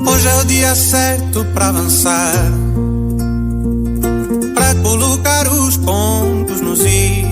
Hoje é o dia certo para avançar, para colocar os pontos nos is.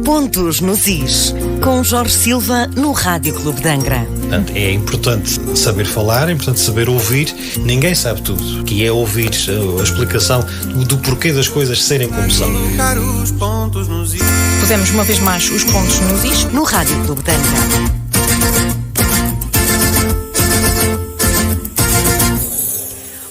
Pontos nos is, com Jorge Silva no Rádio Clube de Angra. Portanto, é importante saber falar, é importante saber ouvir. Ninguém sabe tudo, que é ouvir a explicação do porquê das coisas serem como são. Colocar os pontos nos is. Pusemos uma vez mais os pontos nos is No Rádio Clube de Angra.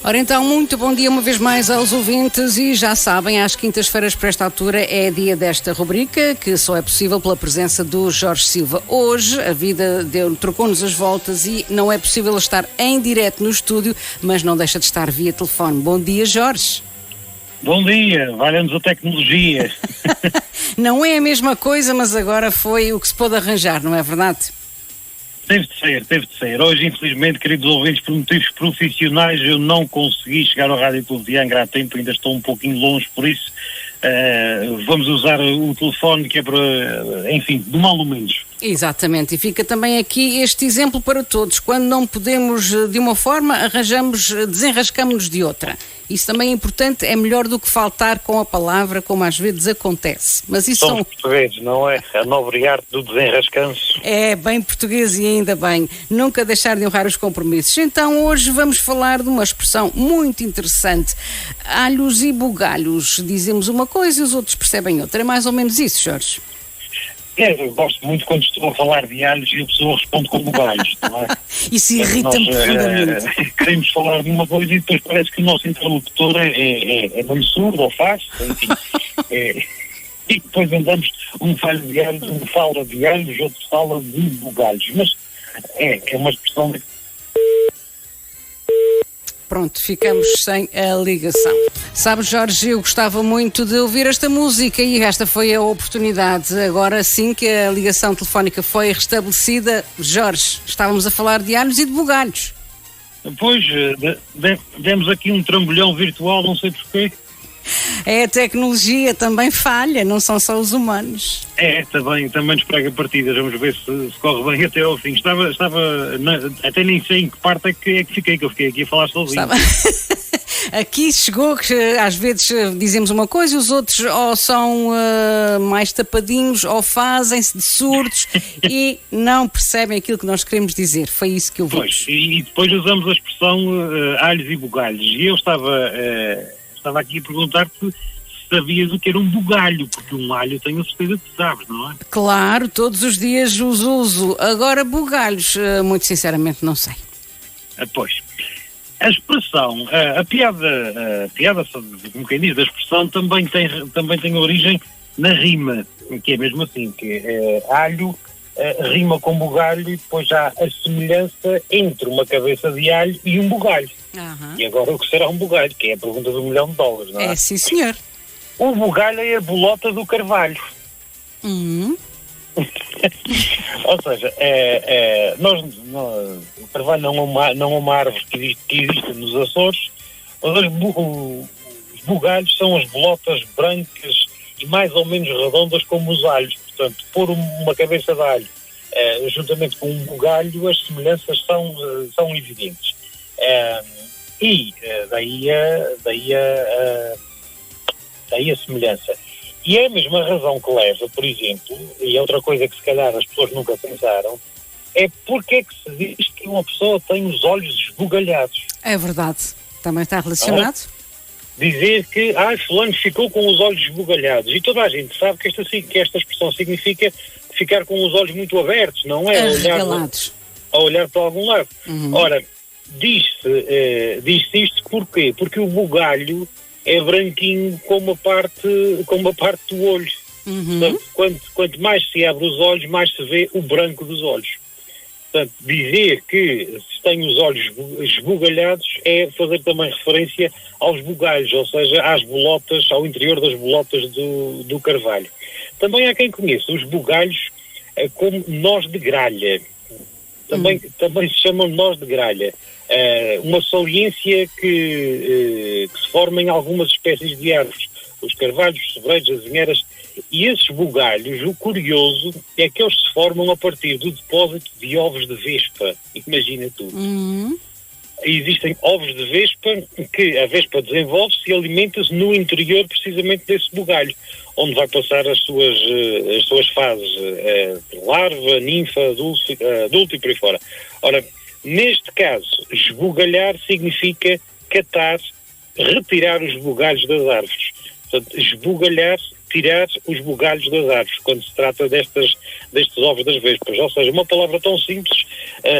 Ora então, muito bom dia uma vez mais aos ouvintes e já sabem, às quintas-feiras por esta altura é dia desta rubrica que só é possível pela presença do Jorge Silva. Hoje a vida trocou-nos as voltas e não é possível estar em direto no estúdio, mas não deixa de estar via telefone. Bom dia, Jorge. Bom dia, valha-nos a tecnologia. Não é a mesma coisa, mas agora foi o que se pôde arranjar, não é verdade? Teve de ser. Hoje, infelizmente, queridos ouvintes, por motivos profissionais, eu não consegui chegar ao Rádio Clube de Angra a tempo, ainda estou um pouquinho longe, por isso vamos usar o telefone que é para, enfim, do mal do menos. Exatamente, e fica também aqui este exemplo para todos. Quando não podemos de uma forma, desenrascamos-nos de outra. Isso também é importante, é melhor do que faltar com a palavra, como às vezes acontece. Mas isso Somos portugueses, não é? A nobre arte do desenrascanço. É, bem português e ainda bem. Nunca deixar de honrar os compromissos. Então hoje vamos falar de uma expressão muito interessante. Alhos e bugalhos. Dizemos uma coisa e os outros percebem outra. É mais ou menos isso, Jorge? Eu gosto muito quando estou a falar de alhos e a pessoa responde com bugalhos, não é? Isso irrita-me profundamente. Queremos falar de uma coisa e depois parece que o nosso interlocutor é meio surdo ou faz, enfim. E depois andamos, um fala de alhos, outro fala de bugalhos. Mas é uma expressão de... Pronto, ficamos sem a ligação. Sabe, Jorge, eu gostava muito de ouvir esta música e esta foi a oportunidade. Agora sim que a ligação telefónica foi restabelecida. Jorge, estávamos a falar de alhos e de bugalhos. Pois, demos aqui um trambolhão virtual, não sei porquê. É, a tecnologia também falha, não são só os humanos. Também nos prega partidas, vamos ver se corre bem até ao fim. Até nem sei em que parte é que fiquei, que eu fiquei aqui a falar sozinho. Aqui chegou que às vezes dizemos uma coisa e os outros ou são mais tapadinhos ou fazem-se de surdos e não percebem aquilo que nós queremos dizer. Foi isso que eu vi. Pois, e depois usamos a expressão alhos e bugalhos. E eu estava aqui a perguntar-te se sabias o que era um bugalho, porque um alho tenho a certeza que sabes, não é? Claro, todos os dias os uso. Agora bugalhos, muito sinceramente não sei. Pois. A expressão, a piada, como quem diz, da expressão também tem origem na rima, que é mesmo assim, que alho rima com bugalho e depois há a semelhança entre uma cabeça de alho e um bugalho. Uhum. E agora o que será um bugalho? Que é a pergunta do $1 milhão, não é? É, sim senhor. O bugalho é a bolota do carvalho. Uhum. Ou seja, o carvalho não é uma árvore que existe nos Açores, mas os bugalhos são as bolotas brancas e mais ou menos redondas como os alhos. Portanto, pôr uma cabeça de alho juntamente com um bugalho, as semelhanças são evidentes. Daí a semelhança. E é a mesma razão que leva, por exemplo, e é outra coisa que se calhar as pessoas nunca pensaram, é porque é que se diz que uma pessoa tem os olhos esbugalhados. É verdade. Também está relacionado? Dizer que, fulano ficou com os olhos esbugalhados. E toda a gente sabe que esta expressão significa ficar com os olhos muito abertos, não é? A olhar para algum lado. Uhum. Ora, diz-se isto porquê? Porque o bugalho é branquinho como a parte do olho. Uhum. Portanto, quanto mais se abre os olhos, mais se vê o branco dos olhos. Portanto, dizer que se tem os olhos esbugalhados é fazer também referência aos bugalhos, ou seja, às bolotas, ao interior das bolotas do carvalho. Também há quem conheça os bugalhos como nós de gralha. Também se chamam nós de gralha. Uma saliência que se forma em algumas espécies de árvores. Os carvalhos, os sobreiros, as azinheiras. E esses bugalhos, o curioso é que eles se formam a partir do depósito de ovos de vespa. Imagina tu. existem ovos de vespa que a vespa desenvolve-se e alimenta-se no interior precisamente desse bugalho, onde vai passar as suas fases, larva, ninfa, adulto e por aí fora. Ora, neste caso, esbugalhar significa catar, retirar os bugalhos das árvores. Portanto, esbugalhar, tirar os bugalhos das árvores, quando se trata destes ovos das vespas. Ou seja, uma palavra tão simples,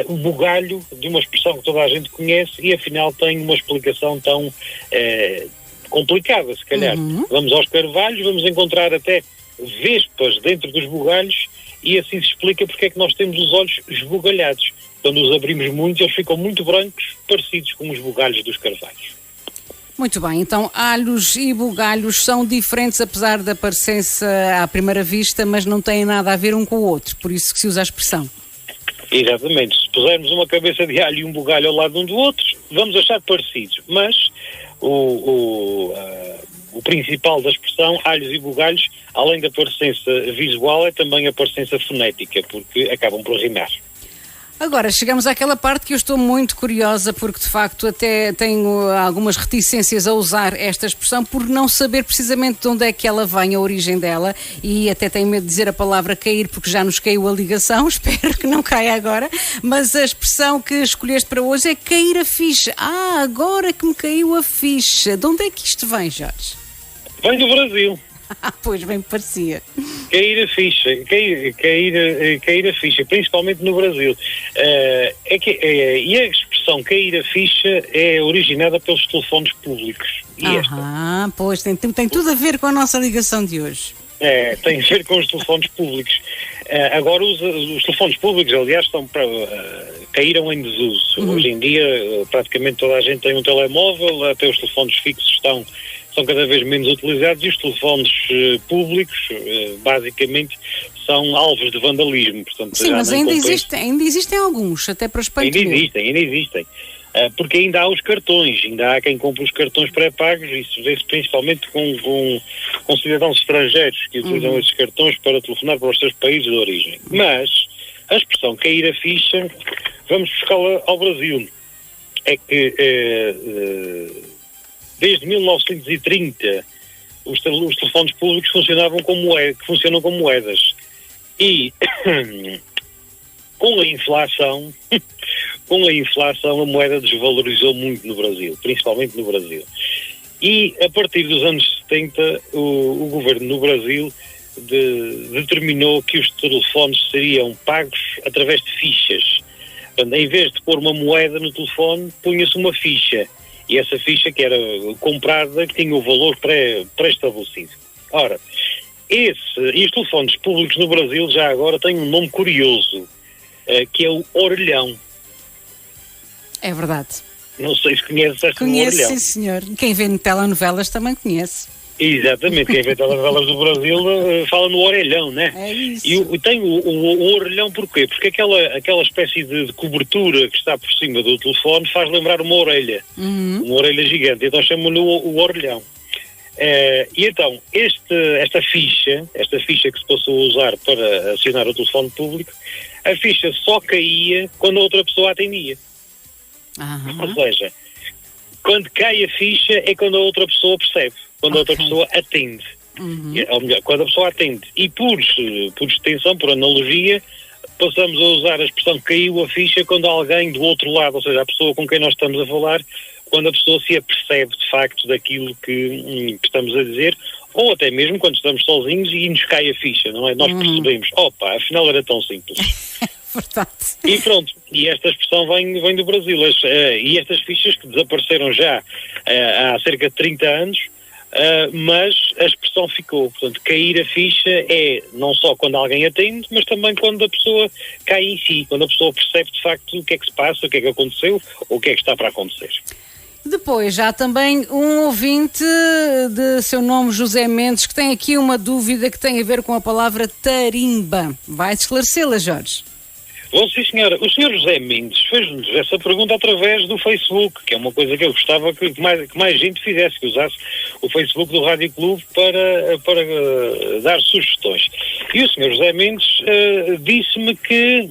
o bugalho, de uma expressão que toda a gente conhece e afinal tem uma explicação tão complicada, se calhar. Vamos aos carvalhos, vamos encontrar até vespas dentro dos bugalhos e assim se explica porque é que nós temos os olhos esbugalhados. Quando os abrimos muito, eles ficam muito brancos, parecidos com os bugalhos dos carvalhos. Muito bem, então alhos e bugalhos são diferentes apesar da parecença à primeira vista, mas não têm nada a ver um com o outro, por isso que se usa a expressão. Exatamente, se pusermos uma cabeça de alho e um bugalho ao lado um do outro, vamos achar parecidos, mas o principal da expressão, alhos e bugalhos, além da parecença visual, é também a parecença fonética, porque acabam por rimar. Agora, chegamos àquela parte que eu estou muito curiosa, porque de facto até tenho algumas reticências a usar esta expressão por não saber precisamente de onde é que ela vem, a origem dela, e até tenho medo de dizer a palavra cair, porque já nos caiu a ligação, espero que não caia agora, mas a expressão que escolheste para hoje é cair a ficha. Ah, agora que me caiu a ficha. De onde é que isto vem, Jorge? Vem do Brasil. Pois, bem me parecia. Cair a ficha, cair a ficha, principalmente no Brasil. E a expressão cair a ficha é originada pelos telefones públicos. Pois, tem tudo a ver com a nossa ligação de hoje. Tem a ver com os telefones públicos. Agora os telefones públicos, aliás, caíram em desuso. Hoje em dia, praticamente toda a gente tem um telemóvel, até os telefones fixos são cada vez menos utilizados e os telefones públicos, basicamente, são alvos de vandalismo. Portanto, sim, mas ainda existem alguns, até para espanto. Ainda existem. Porque ainda há os cartões, ainda há quem compra os cartões pré-pagos, isso vê-se principalmente com cidadãos estrangeiros que utilizam esses cartões para telefonar para os seus países de origem. Mas a expressão cair a ficha, vamos buscá-la ao Brasil. É que desde 1930 os telefones públicos funcionam como moedas. E com a inflação a moeda desvalorizou muito no Brasil, principalmente no Brasil. E a partir dos anos 70 o governo no Brasil determinou que os telefones seriam pagos através de fichas. Portanto, em vez de pôr uma moeda no telefone, punha-se uma ficha. E essa ficha que era comprada tinha o valor pré-estabelecido. Ora, e os telefones públicos no Brasil já agora têm um nome curioso, que é o orelhão. É verdade. Não sei se conheces esta orelhão. Conheço, sim senhor. Quem vê telenovelas também conhece. Exatamente, quem vê telenovelas do Brasil fala no orelhão, né? É isso. E tem o orelhão porquê? Porque aquela espécie de cobertura que está por cima do telefone faz lembrar uma orelha. Uma orelha gigante, então chamam-lhe o orelhão. E então, esta ficha que se passou a usar para acionar o telefone público, a ficha só caía quando a outra pessoa atendia. Ou seja, quando cai a ficha é quando a outra pessoa percebe, quando a outra pessoa atende. Ou melhor, quando a pessoa atende. E por extensão, por analogia, passamos a usar a expressão caiu a ficha quando alguém do outro lado, ou seja, a pessoa com quem nós estamos a falar, quando a pessoa se apercebe de facto daquilo que estamos a dizer, ou até mesmo quando estamos sozinhos e nos cai a ficha, não é? Nós percebemos, opa, afinal era tão simples. Verdade. E pronto, e esta expressão vem do Brasil. E estas fichas que desapareceram já há cerca de 30 anos, mas a expressão ficou. Portanto, cair a ficha é não só quando alguém atende, mas também quando a pessoa cai em si, quando a pessoa percebe de facto o que é que se passa, o que é que aconteceu, ou o que é que está para acontecer. Depois, já também um ouvinte de seu nome, José Mendes, que tem aqui uma dúvida que tem a ver com a palavra tarimba. Vai esclarecê-la, Jorge? Bom, sim, senhora. O senhor José Mendes fez-nos essa pergunta através do Facebook, que é uma coisa que eu gostava que mais gente fizesse, que usasse o Facebook do Rádio Clube para dar sugestões. E o senhor José Mendes disse-me que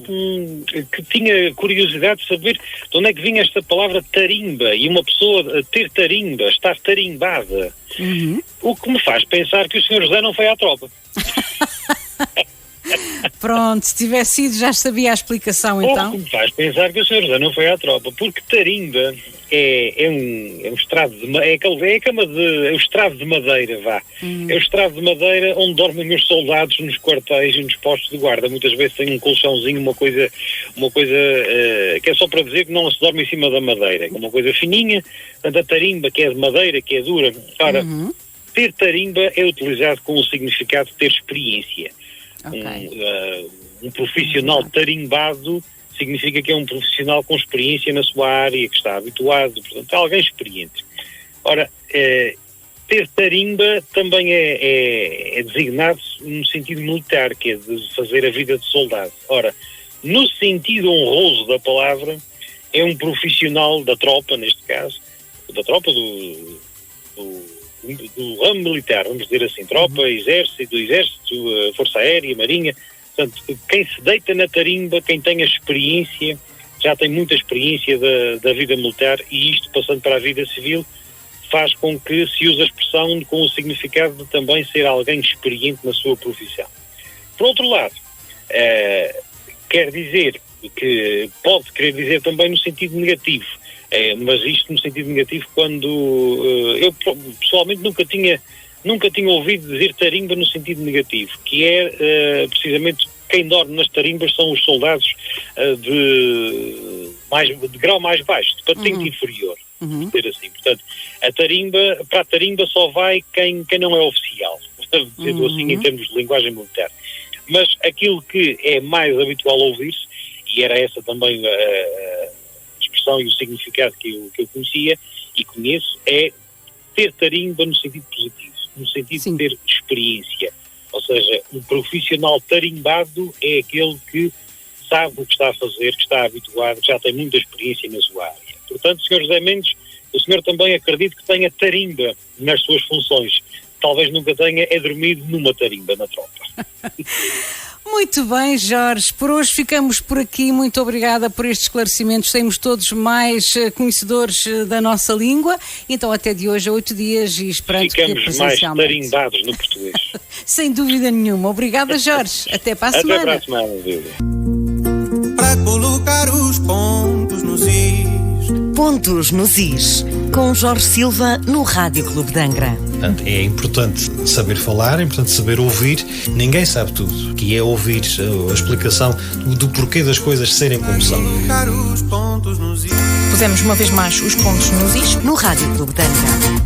tinha curiosidade de saber de onde é que vinha esta palavra tarimba, e uma pessoa ter tarimba, estar tarimbada. O que me faz pensar que o senhor José não foi à tropa. Pronto, se tivesse ido já sabia a explicação então. O que me faz pensar que o senhor José não foi à tropa, porque tarimba é um estrado de o estrado de madeira, vá. É o estrado de madeira onde dormem os soldados nos quartéis e nos postos de guarda. Muitas vezes tem um colchãozinho, uma coisa que é só para dizer que não se dorme em cima da madeira. É uma coisa fininha, portanto a tarimba, que é de madeira, que é dura. Ora, ter tarimba é utilizado com o significado de ter experiência. Um profissional tarimbado significa que é um profissional com experiência na sua área, que está habituado, portanto, alguém experiente. Ora, ter tarimba também é designado no sentido militar, que é de fazer a vida de soldado. Ora, no sentido honroso da palavra, é um profissional da tropa, neste caso, da tropa do ramo militar, vamos dizer assim, tropa, exército, força aérea, marinha. Portanto, quem se deita na tarimba, quem tem a experiência, já tem muita experiência da vida militar, e isto, passando para a vida civil, faz com que se use a expressão com o significado de também ser alguém experiente na sua profissão. Por outro lado, quer dizer que pode querer dizer também no sentido negativo. Mas isto no sentido negativo quando eu pessoalmente nunca tinha ouvido dizer tarimba no sentido negativo, que é precisamente quem dorme nas tarimbas são os soldados de grau mais baixo, de patente inferior, dizer assim. Portanto, para a tarimba só vai quem não é oficial, dizendo assim em termos de linguagem militar. Mas aquilo que é mais habitual ouvir-se, e era essa também a expressão e o significado que eu conhecia e conheço, é ter tarimba no sentido positivo, no sentido de ter experiência. Ou seja, um profissional tarimbado é aquele que sabe o que está a fazer, que está habituado, que já tem muita experiência na sua área. Portanto, Sr. José Mendes, o senhor também acredito que tenha tarimba nas suas funções. Talvez nunca tenha dormido numa tarimba na tropa. Muito bem, Jorge. Por hoje ficamos por aqui. Muito obrigada por estes esclarecimentos. Saímos todos mais conhecedores da nossa língua. Então, até de hoje a 8 dias e esperando que ficamos mais tarimbados no português. Sem dúvida nenhuma. Obrigada, Jorge. Até para a semana. Até para a semana, Júlia. Para colocar os pontos nos is. Pontos nos is. Com Jorge Silva no Rádio Clube de Angra. Portanto, é importante saber falar, é importante saber ouvir. Ninguém sabe tudo, que é ouvir a explicação do porquê das coisas serem como são. Colocar os pontos nos is. Pusemos uma vez mais os pontos nos is. No Rádio Clube de Angra.